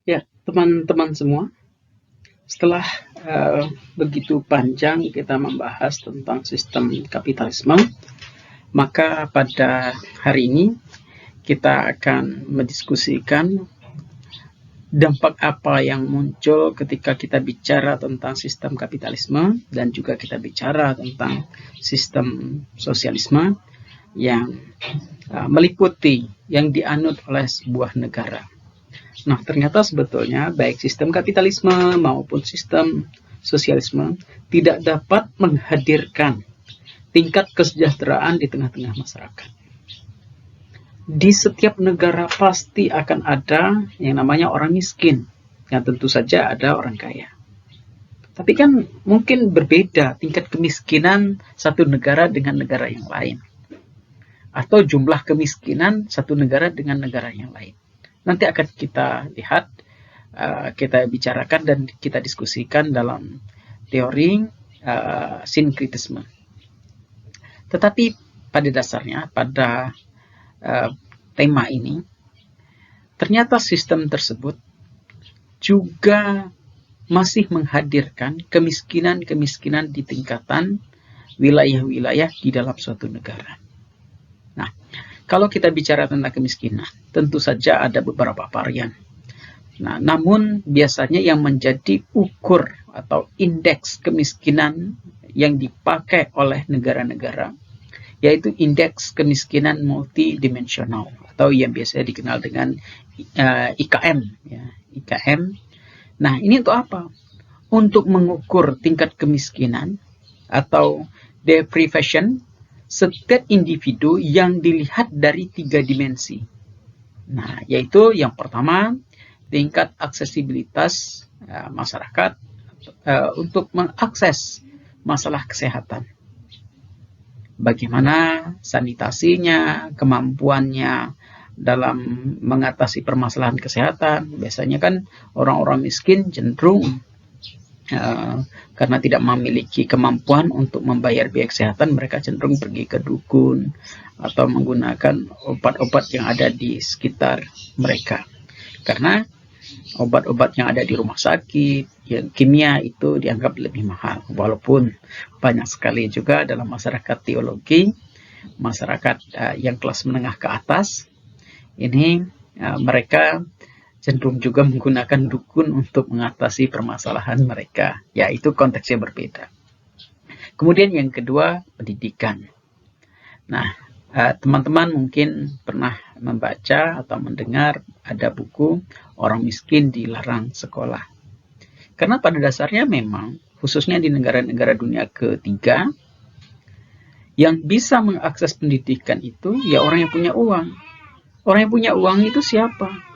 Ya, teman-teman semua, setelah begitu panjang kita membahas tentang sistem kapitalisme, maka pada hari ini kita akan mendiskusikan dampak apa yang muncul ketika kita bicara tentang sistem kapitalisme dan juga kita bicara tentang sistem sosialisme yang meliputi yang dianut oleh sebuah negara. Nah, ternyata sebetulnya baik sistem kapitalisme maupun sistem sosialisme tidak dapat menghadirkan tingkat kesejahteraan di tengah-tengah masyarakat. Di setiap negara pasti akan ada yang namanya orang miskin, yang tentu saja ada orang kaya. Tapi kan mungkin berbeda tingkat kemiskinan satu negara dengan negara yang lain. Atau jumlah kemiskinan satu negara dengan negara yang lain. Nanti akan kita lihat, kita bicarakan dan kita diskusikan dalam teori sinkritisme. Tetapi pada dasarnya, pada tema ini, ternyata sistem tersebut juga masih menghadirkan kemiskinan-kemiskinan di tingkatan wilayah-wilayah di dalam suatu negara. Nah, kalau kita bicara tentang kemiskinan, tentu saja ada beberapa varian. Nah, namun biasanya yang menjadi ukur atau indeks kemiskinan yang dipakai oleh negara-negara yaitu indeks kemiskinan multidimensional atau yang biasa dikenal dengan IKM. Ya, IKM. Nah, ini untuk apa? Untuk mengukur tingkat kemiskinan atau deprivation setiap individu yang dilihat dari 3 dimensi. Nah, yaitu yang pertama, tingkat aksesibilitas masyarakat untuk mengakses masalah kesehatan. Bagaimana sanitasinya, kemampuannya dalam mengatasi permasalahan kesehatan. Biasanya kan orang-orang miskin cenderung karena tidak memiliki kemampuan untuk membayar biaya kesehatan, mereka cenderung pergi ke dukun atau menggunakan obat-obat yang ada di sekitar mereka. Karena obat-obat yang ada di rumah sakit, yang kimia itu dianggap lebih mahal. Walaupun banyak sekali juga dalam masyarakat teologi, masyarakat yang kelas menengah ke atas, ini mereka cenderung juga menggunakan dukun untuk mengatasi permasalahan mereka. Ya, itu konteksnya berbeda. Kemudian yang kedua, pendidikan. Nah, teman-teman mungkin pernah membaca atau mendengar ada buku Orang Miskin Dilarang Sekolah. Karena pada dasarnya memang, khususnya di negara-negara dunia ketiga, yang bisa mengakses pendidikan itu ya orang yang punya uang. Orang yang punya uang itu siapa?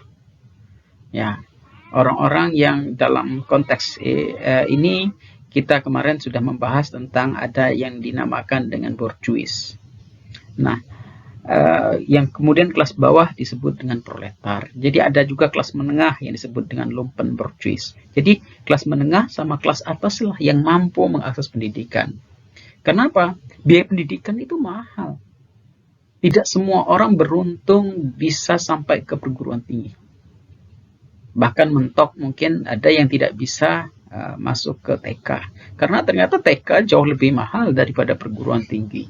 Ya, orang-orang yang dalam konteks ini kita kemarin sudah membahas tentang ada yang dinamakan dengan bourgeois. Nah, yang kemudian kelas bawah disebut dengan proletar. Jadi ada juga kelas menengah yang disebut dengan lumpen bourgeois. Jadi kelas menengah sama kelas atas lah yang mampu mengakses pendidikan. Kenapa? Biaya pendidikan itu mahal. Tidak semua orang beruntung bisa sampai ke perguruan tinggi. Bahkan mentok mungkin ada yang tidak bisa masuk ke TK. Karena ternyata TK jauh lebih mahal daripada perguruan tinggi.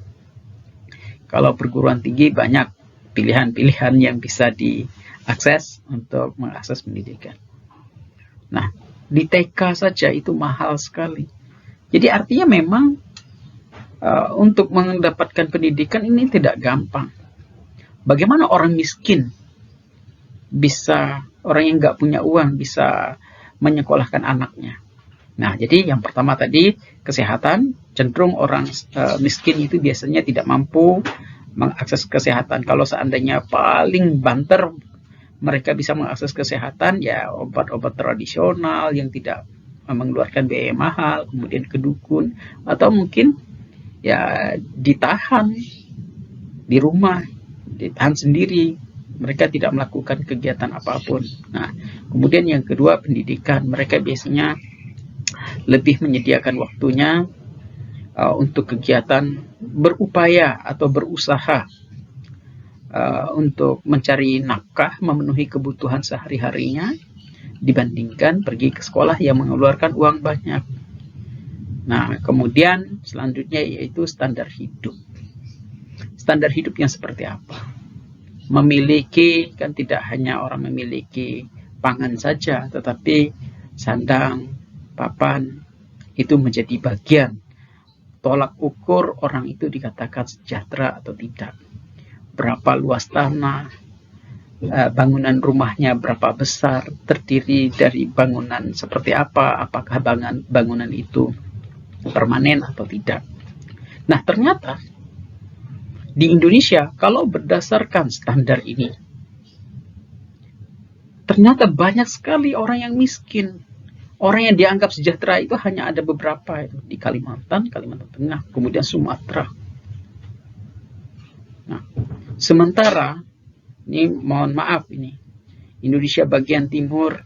Kalau perguruan tinggi banyak pilihan-pilihan yang bisa diakses untuk mengakses pendidikan. Nah, di TK saja itu mahal sekali. Jadi artinya memang untuk mendapatkan pendidikan ini tidak gampang. Bagaimana orang miskin bisa, orang yang nggak punya uang bisa menyekolahkan anaknya? Nah, jadi yang pertama tadi kesehatan, cenderung orang miskin itu biasanya tidak mampu mengakses kesehatan. Kalau seandainya paling banter mereka bisa mengakses kesehatan, ya obat-obat tradisional yang tidak mengeluarkan biaya mahal, kemudian ke dukun, atau mungkin ya ditahan di rumah, ditahan sendiri. Mereka tidak melakukan kegiatan apapun. Nah, kemudian yang kedua pendidikan. Mereka biasanya lebih menyediakan waktunya untuk kegiatan berupaya atau berusaha untuk mencari nafkah, memenuhi kebutuhan sehari-harinya, dibandingkan pergi ke sekolah yang mengeluarkan uang banyak. Nah, kemudian selanjutnya yaitu standar hidup. Standar hidup yang seperti apa? Memiliki, kan tidak hanya orang memiliki pangan saja, tetapi sandang, papan, itu menjadi bagian tolak ukur orang itu dikatakan sejahtera atau tidak. Berapa luas tanah, bangunan rumahnya berapa besar, terdiri dari bangunan seperti apa, apakah bangunan itu permanen atau tidak. Nah, ternyata di Indonesia, kalau berdasarkan standar ini, ternyata banyak sekali orang yang miskin. Orang yang dianggap sejahtera itu hanya ada beberapa, itu di Kalimantan Tengah, kemudian Sumatera. Nah, sementara ini mohon maaf, ini Indonesia bagian timur,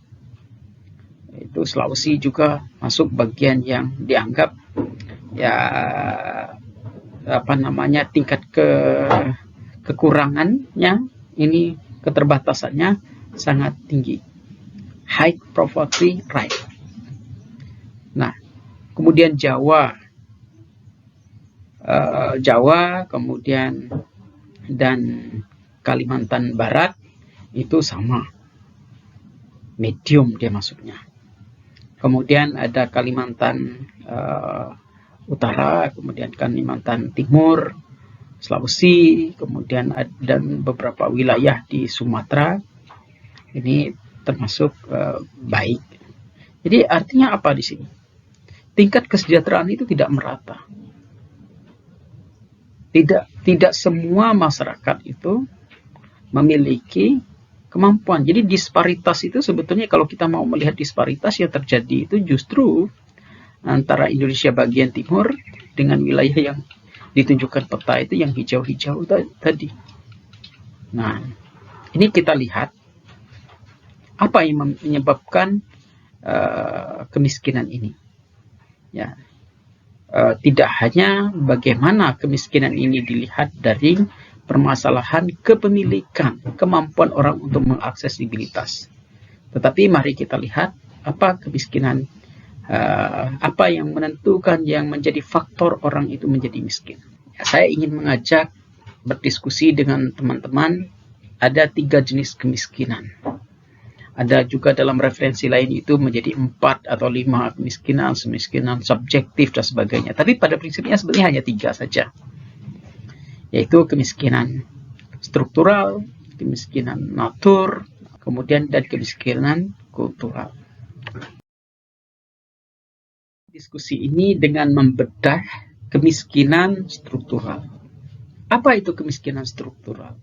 itu Sulawesi juga masuk bagian yang dianggap ya tingkat kekurangannya, ini keterbatasannya sangat tinggi, high poverty rate. Nah, kemudian Jawa, kemudian dan Kalimantan Barat itu sama, medium dia masuknya. Kemudian ada Kalimantan Utara, kemudian Kalimantan Timur, Sulawesi, kemudian dan beberapa wilayah di Sumatera, ini termasuk baik. Jadi artinya apa di sini? Tingkat kesejahteraan itu tidak merata. Tidak semua masyarakat itu memiliki kemampuan. Jadi disparitas itu sebetulnya, kalau kita mau melihat disparitas yang terjadi itu justru antara Indonesia bagian timur dengan wilayah yang ditunjukkan peta itu yang hijau-hijau tadi. Nah, ini kita lihat apa yang menyebabkan kemiskinan ini. Ya, tidak hanya bagaimana kemiskinan ini dilihat dari permasalahan kepemilikan, kemampuan orang untuk mengaksesibilitas, tetapi mari kita lihat apa kemiskinan, apa yang menentukan, yang menjadi faktor orang itu menjadi miskin. Ya, saya ingin mengajak berdiskusi dengan teman-teman. Ada 3 jenis kemiskinan. Ada juga dalam referensi lain itu menjadi 4 atau 5 kemiskinan subjektif dan sebagainya. Tapi pada prinsipnya sebenarnya hanya 3 saja. Yaitu kemiskinan struktural, kemiskinan natur, kemudian dan kemiskinan kultural. Diskusi ini dengan membedah kemiskinan struktural. Apa itu kemiskinan struktural?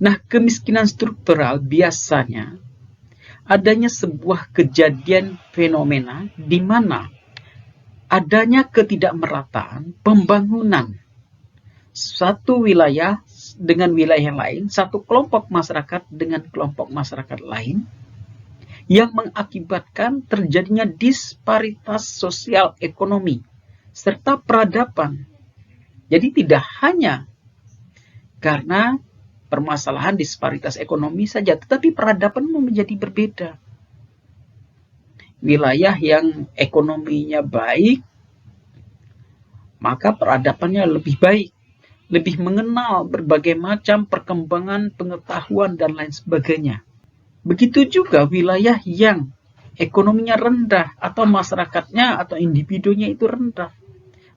Nah, kemiskinan struktural biasanya adanya sebuah kejadian fenomena di mana adanya ketidakmerataan pembangunan satu wilayah dengan wilayah lain, satu kelompok masyarakat dengan kelompok masyarakat lain, yang mengakibatkan terjadinya disparitas sosial ekonomi serta peradaban. Jadi tidak hanya karena permasalahan disparitas ekonomi saja, tetapi peradaban menjadi berbeda. Wilayah yang ekonominya baik, maka peradabannya lebih baik, lebih mengenal berbagai macam perkembangan pengetahuan dan lain sebagainya. Begitu juga wilayah yang ekonominya rendah atau masyarakatnya atau individunya itu rendah,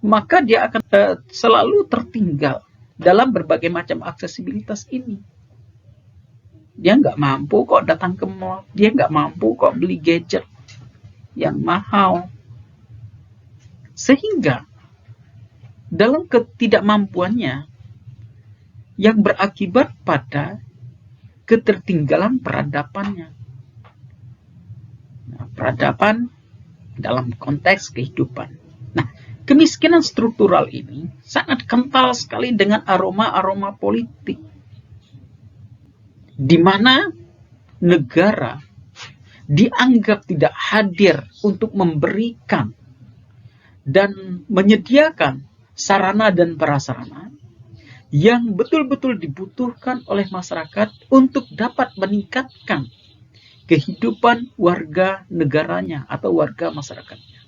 maka dia akan selalu tertinggal dalam berbagai macam aksesibilitas ini. Dia nggak mampu kok datang ke mall, dia nggak mampu kok beli gadget yang mahal. Sehingga dalam ketidakmampuannya yang berakibat pada ketertinggalan peradabannya. Nah, peradaban dalam konteks kehidupan. Nah, kemiskinan struktural ini sangat kental sekali dengan aroma-aroma politik, di mana negara dianggap tidak hadir untuk memberikan dan menyediakan sarana dan prasarana yang betul-betul dibutuhkan oleh masyarakat untuk dapat meningkatkan kehidupan warga negaranya atau warga masyarakatnya.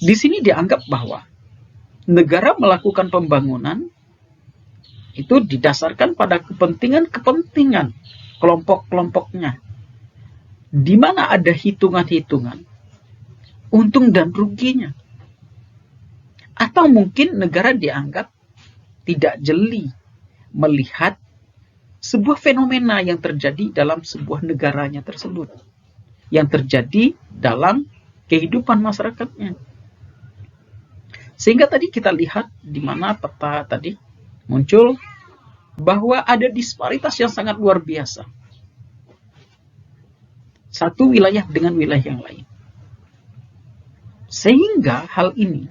Di sini dianggap bahwa negara melakukan pembangunan itu didasarkan pada kepentingan-kepentingan kelompok-kelompoknya, di mana ada hitungan-hitungan untung dan ruginya. Atau mungkin negara dianggap tidak jeli melihat sebuah fenomena yang terjadi dalam sebuah negaranya tersebut, yang terjadi dalam kehidupan masyarakatnya. Sehingga tadi kita lihat di mana peta tadi muncul bahwa ada disparitas yang sangat luar biasa. Satu wilayah dengan wilayah yang lain. Sehingga hal ini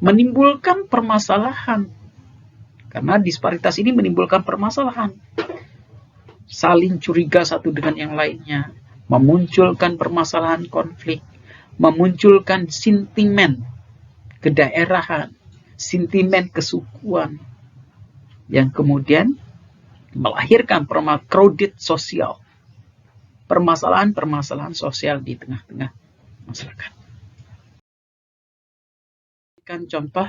menimbulkan permasalahan. Karena disparitas ini menimbulkan permasalahan. Saling curiga satu dengan yang lainnya. Memunculkan permasalahan konflik. Memunculkan sentimen kedaerahan. Sentimen kesukuan. Yang kemudian melahirkan crowded sosial. Permasalahan-permasalahan sosial di tengah-tengah masyarakat. Kan contoh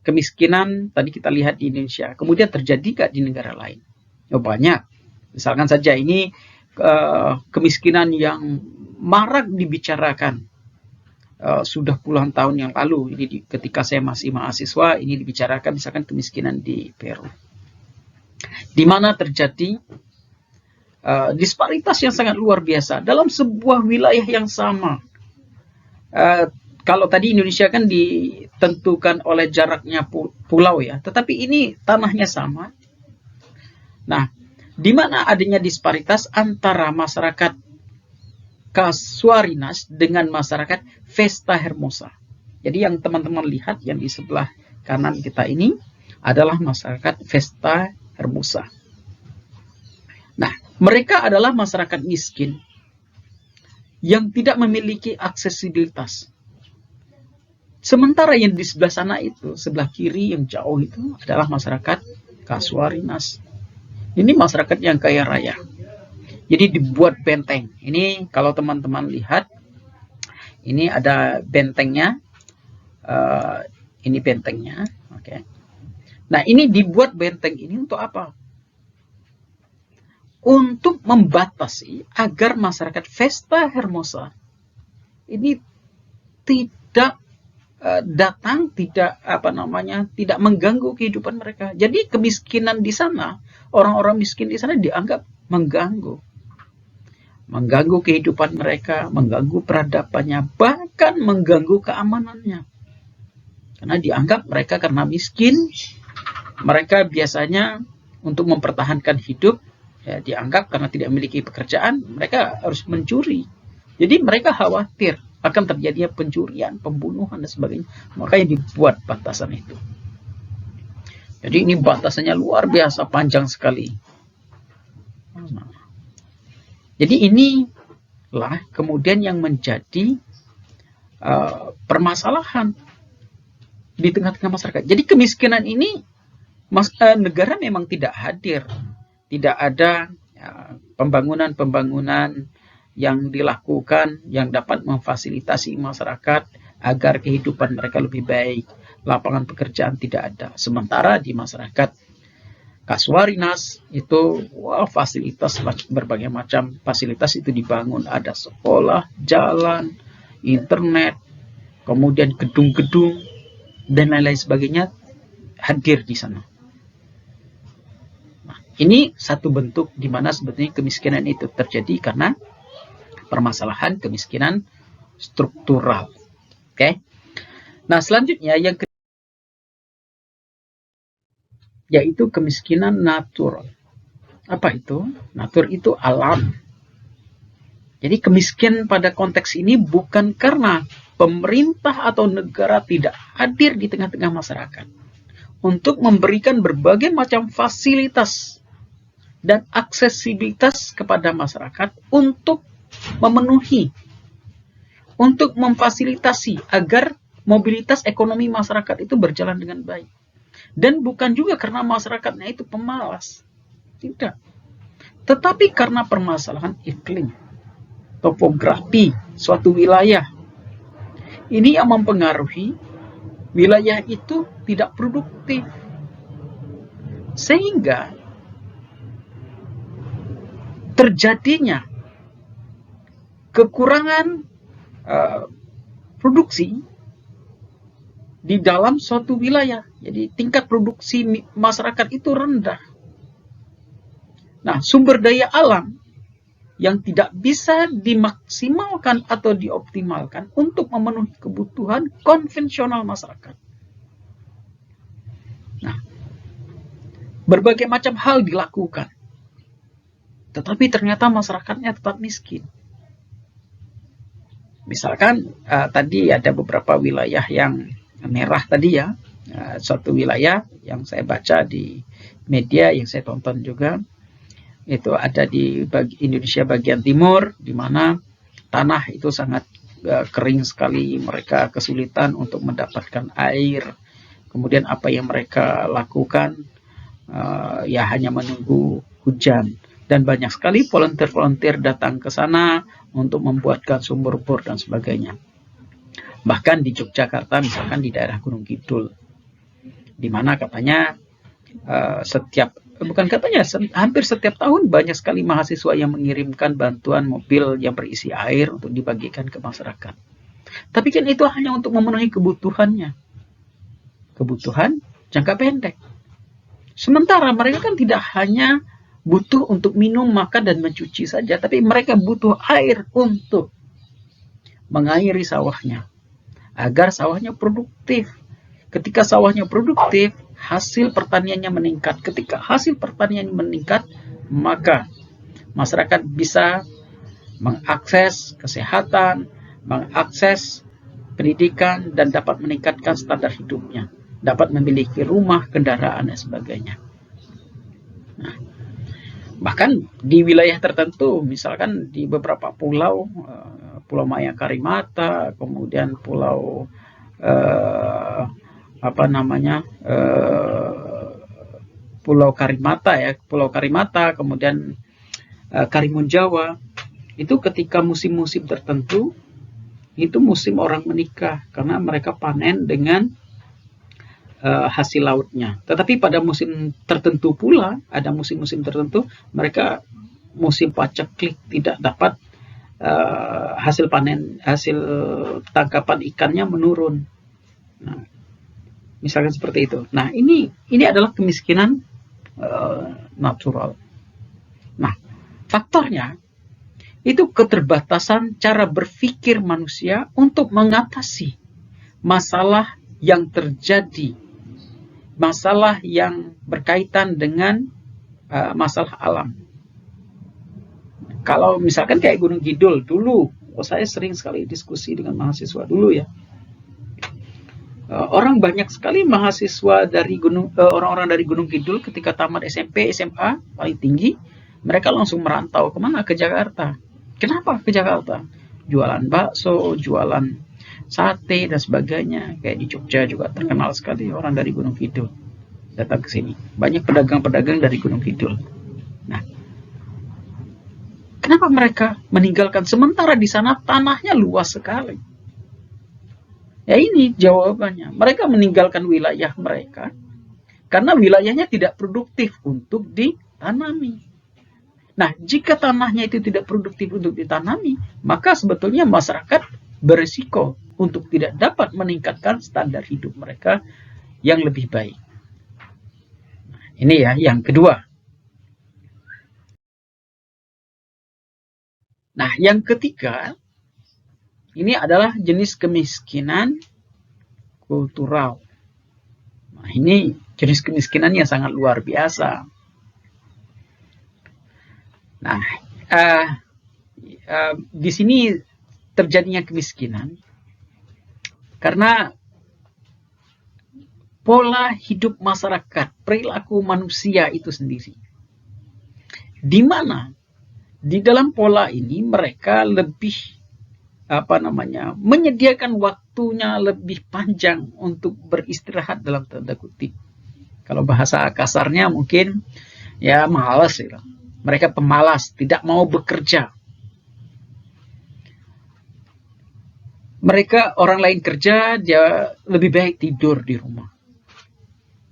kemiskinan tadi kita lihat di Indonesia, kemudian terjadi nggak di negara lain? Oh, banyak. Misalkan saja ini kemiskinan yang marak dibicarakan sudah puluhan tahun yang lalu. Ini ketika saya masih mahasiswa, ini dibicarakan misalkan kemiskinan di Peru, di mana terjadi disparitas yang sangat luar biasa dalam sebuah wilayah yang sama. Kalau tadi Indonesia kan ditentukan oleh jaraknya pulau ya, tetapi ini tanahnya sama. Nah, di mana adanya disparitas antara masyarakat Casuarinas dengan masyarakat Vesta Hermosa. Jadi yang teman-teman lihat yang di sebelah kanan kita ini adalah masyarakat Vesta Hermosa. Nah, mereka adalah masyarakat miskin yang tidak memiliki aksesibilitas. Sementara yang di sebelah sana itu, sebelah kiri yang jauh itu adalah masyarakat Casuarinas. Ini masyarakat yang kaya raya. Jadi dibuat benteng. Ini kalau teman-teman lihat, ini ada bentengnya. Ini bentengnya. Oke. Nah, ini dibuat benteng ini untuk apa? Untuk membatasi agar masyarakat Vesta Hermosa ini tidak datang, tidak tidak mengganggu kehidupan mereka. Jadi kemiskinan di sana, orang-orang miskin di sana dianggap mengganggu kehidupan mereka, mengganggu peradabannya, bahkan mengganggu keamanannya. Karena dianggap mereka karena miskin, mereka biasanya untuk mempertahankan hidup, ya, dianggap karena tidak memiliki pekerjaan, mereka harus mencuri. Jadi mereka khawatir akan terjadinya pencurian, pembunuhan, dan sebagainya. Makanya dibuat batasan itu. Jadi ini batasannya luar biasa panjang sekali. Jadi inilah kemudian yang menjadi permasalahan di tengah-tengah masyarakat. Jadi kemiskinan ini negara memang tidak hadir. Tidak ada pembangunan-pembangunan yang dilakukan yang dapat memfasilitasi masyarakat agar kehidupan mereka lebih baik. Lapangan pekerjaan tidak ada. Sementara di masyarakat Casuarinas itu fasilitas, berbagai macam fasilitas itu dibangun. Ada sekolah, jalan, internet, kemudian gedung-gedung, dan lain-lain sebagainya hadir di sana. Nah, ini satu bentuk di mana sebetulnya kemiskinan itu terjadi karena permasalahan kemiskinan struktural. Oke. Nah, selanjutnya yang yaitu kemiskinan natural. Apa itu? Natur itu alam. Jadi kemiskinan pada konteks ini bukan karena pemerintah atau negara tidak hadir di tengah-tengah masyarakat untuk memberikan berbagai macam fasilitas dan aksesibilitas kepada masyarakat untuk memenuhi, untuk memfasilitasi agar mobilitas ekonomi masyarakat itu berjalan dengan baik. Dan bukan juga karena masyarakatnya itu pemalas. Tidak. Tetapi karena permasalahan iklim, topografi suatu wilayah, ini yang mempengaruhi wilayah itu tidak produktif. Sehingga terjadinya kekurangan produksi di dalam suatu wilayah. Jadi tingkat produksi masyarakat itu rendah. Nah, sumber daya alam yang tidak bisa dimaksimalkan atau dioptimalkan untuk memenuhi kebutuhan konvensional masyarakat. Nah, berbagai macam hal dilakukan, tetapi ternyata masyarakatnya tetap miskin. Misalkan tadi ada beberapa wilayah yang merah tadi ya, suatu wilayah yang saya baca di media, yang saya tonton juga, itu ada di Indonesia bagian timur, di mana tanah itu sangat kering sekali, mereka kesulitan untuk mendapatkan air. Kemudian apa yang mereka lakukan, ya hanya menunggu hujan. Dan banyak sekali volunteer-volunteer datang ke sana untuk membuatkan sumur bor dan sebagainya. Bahkan di Yogyakarta, misalkan di daerah Gunung Kidul, di mana katanya hampir setiap tahun banyak sekali mahasiswa yang mengirimkan bantuan mobil yang berisi air untuk dibagikan ke masyarakat. Tapi kan itu hanya untuk memenuhi kebutuhannya, kebutuhan jangka pendek. Sementara mereka kan tidak hanya butuh untuk minum, makan, dan mencuci saja, tapi mereka butuh air untuk mengairi sawahnya, agar sawahnya produktif. Ketika sawahnya produktif, hasil pertaniannya meningkat. Ketika hasil pertanian meningkat, maka masyarakat bisa mengakses kesehatan, mengakses pendidikan, dan dapat meningkatkan standar hidupnya. Dapat memiliki rumah, kendaraan, dan sebagainya. Nah, bahkan di wilayah tertentu, misalkan di beberapa pulau, Pulau Maya Karimata, kemudian Pulau Pulau Karimata ya, Pulau Karimata, kemudian Karimun Jawa, itu ketika musim-musim tertentu, itu musim orang menikah, karena mereka panen dengan hasil lautnya. Tetapi pada musim tertentu pula, ada musim-musim tertentu, mereka musim paceklik, tidak dapat hasil tangkapan ikannya menurun. Nah, misalkan seperti itu. Nah, ini adalah kemiskinan natural. Nah, faktornya itu keterbatasan cara berpikir manusia untuk mengatasi masalah yang terjadi, masalah yang berkaitan dengan masalah alam. Kalau misalkan kayak Gunung Kidul dulu, saya sering sekali diskusi dengan mahasiswa dulu ya. Orang banyak sekali mahasiswa dari orang-orang dari Gunung Kidul ketika tamat SMP, SMA paling tinggi, mereka langsung merantau kemana? Ke Jakarta. Kenapa ke Jakarta? Jualan bakso, jualan sate dan sebagainya. Kayak di Jogja juga terkenal sekali orang dari Gunung Kidul datang ke sini. Banyak pedagang-pedagang dari Gunung Kidul. Nah, kenapa mereka meninggalkan, sementara di sana tanahnya luas sekali? Ya ini jawabannya. Mereka meninggalkan wilayah mereka karena wilayahnya tidak produktif untuk ditanami. Nah, jika tanahnya itu tidak produktif untuk ditanami, maka sebetulnya masyarakat berisiko untuk tidak dapat meningkatkan standar hidup mereka yang lebih baik. Nah, ini ya yang kedua. Nah, yang ketiga, ini adalah jenis kemiskinan kultural. Nah, ini jenis kemiskinan yang sangat luar biasa. Nah, di sini terjadinya kemiskinan karena pola hidup masyarakat, perilaku manusia itu sendiri. Di mana di dalam pola ini mereka lebih menyediakan waktunya lebih panjang untuk beristirahat dalam tanda kutip. Kalau bahasa kasarnya mungkin ya malas ya. Mereka pemalas, tidak mau bekerja. Mereka orang lain kerja, dia lebih baik tidur di rumah.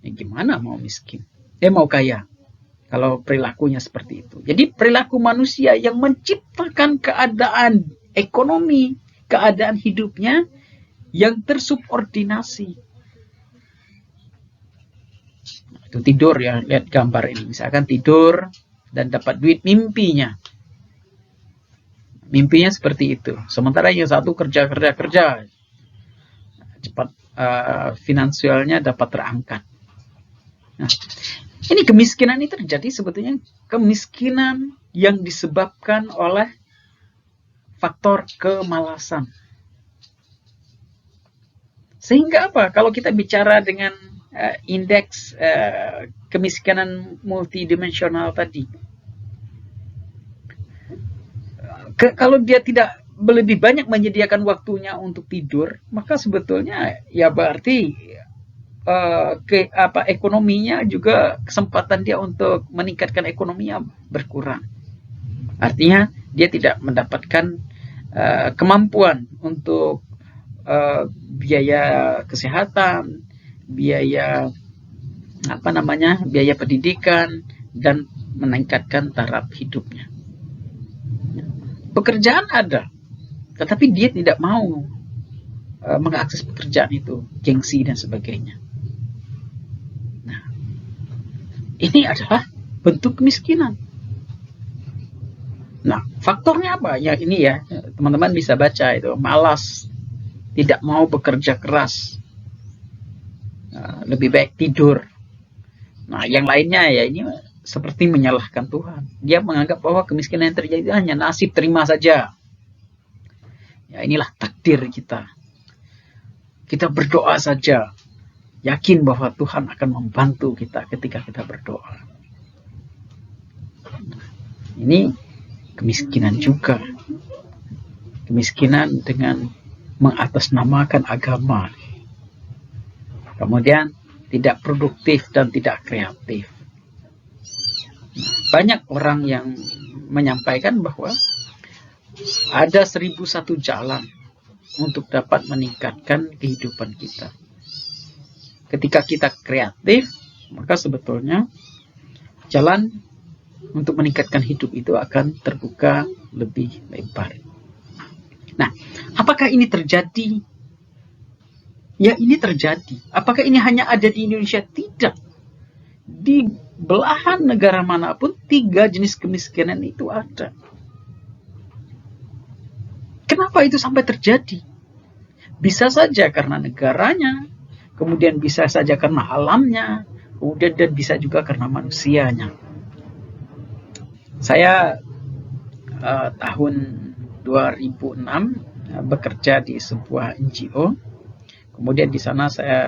Ya gimana mau miskin? Mau kaya. Kalau perilakunya seperti itu. Jadi perilaku manusia yang menciptakan keadaan ekonomi, keadaan hidupnya yang tersubordinasi. Itu tidur ya, lihat gambar ini. Misalkan tidur dan dapat duit, mimpinya seperti itu. Sementara yang satu kerja, cepat finansialnya dapat terangkat. Nah, ini kemiskinan ini terjadi sebetulnya kemiskinan yang disebabkan oleh faktor kemalasan. Sehingga apa? Kalau kita bicara dengan indeks kemiskinan multidimensional tadi, kalau dia tidak lebih banyak menyediakan waktunya untuk tidur, maka sebetulnya ya berarti ekonominya juga, kesempatan dia untuk meningkatkan ekonominya berkurang. Artinya dia tidak mendapatkan kemampuan untuk biaya kesehatan, biaya biaya pendidikan, dan meningkatkan taraf hidupnya. Pekerjaan ada, tetapi dia tidak mau mengakses pekerjaan itu, gengsi dan sebagainya. Nah, ini adalah bentuk kemiskinan. Nah, faktornya apa? Ya ini ya, teman-teman bisa baca itu, malas, tidak mau bekerja keras, lebih baik tidur. Nah, yang lainnya ya ini seperti menyalahkan Tuhan. Dia menganggap bahwa kemiskinan yang terjadi hanya nasib, terima saja. Ya inilah takdir kita. Kita berdoa saja, yakin bahwa Tuhan akan membantu kita ketika kita berdoa. Ini kemiskinan juga. Kemiskinan dengan mengatasnamakan agama. Kemudian tidak produktif dan tidak kreatif. Banyak orang yang menyampaikan bahwa ada 1001 jalan untuk dapat meningkatkan kehidupan kita. Ketika kita kreatif, maka sebetulnya jalan untuk meningkatkan hidup itu akan terbuka lebih lebar. Nah, apakah ini terjadi? Ya, ini terjadi. Apakah ini hanya ada di Indonesia? Tidak. Di belahan negara manapun 3 jenis kemiskinan itu ada. Kenapa itu sampai terjadi? Bisa saja karena negaranya, kemudian bisa saja karena alamnya, kemudian dan bisa juga karena manusianya. Saya tahun 2006 bekerja di sebuah NGO. Kemudian di sana saya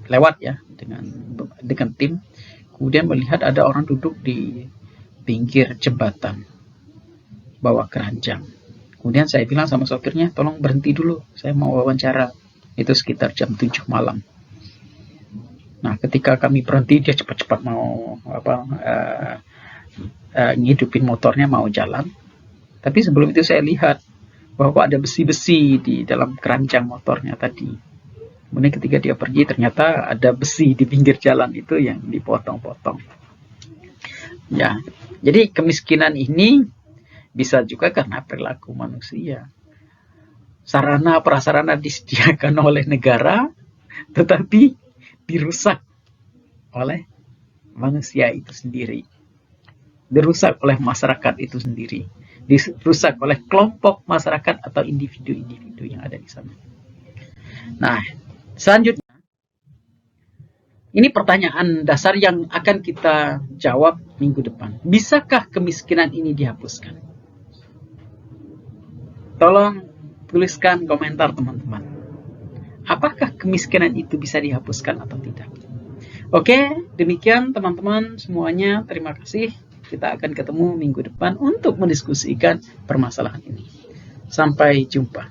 lewat ya dengan tim, kemudian melihat ada orang duduk di pinggir jembatan bawa keranjang. Kemudian saya bilang sama sopirnya, tolong berhenti dulu, saya mau wawancara. Itu sekitar jam 7 malam. Nah, ketika kami berhenti, dia cepat-cepat mau ngidupin motornya, mau jalan. Tapi sebelum itu saya lihat bahwa ada besi-besi di dalam keranjang motornya tadi. Kemudian ketika dia pergi, ternyata ada besi di pinggir jalan itu yang dipotong-potong. Ya, jadi kemiskinan ini bisa juga karena perilaku manusia. Sarana prasarana disediakan oleh negara, tetapi dirusak oleh manusia itu sendiri. Dirusak oleh masyarakat itu sendiri. Dirusak oleh kelompok masyarakat atau individu-individu yang ada di sana. Nah, selanjutnya, ini pertanyaan dasar yang akan kita jawab minggu depan. Bisakah kemiskinan ini dihapuskan? Tolong tuliskan komentar teman-teman. Apakah kemiskinan itu bisa dihapuskan atau tidak? Oke, demikian teman-teman semuanya. Terima kasih. Kita akan ketemu minggu depan untuk mendiskusikan permasalahan ini. Sampai jumpa.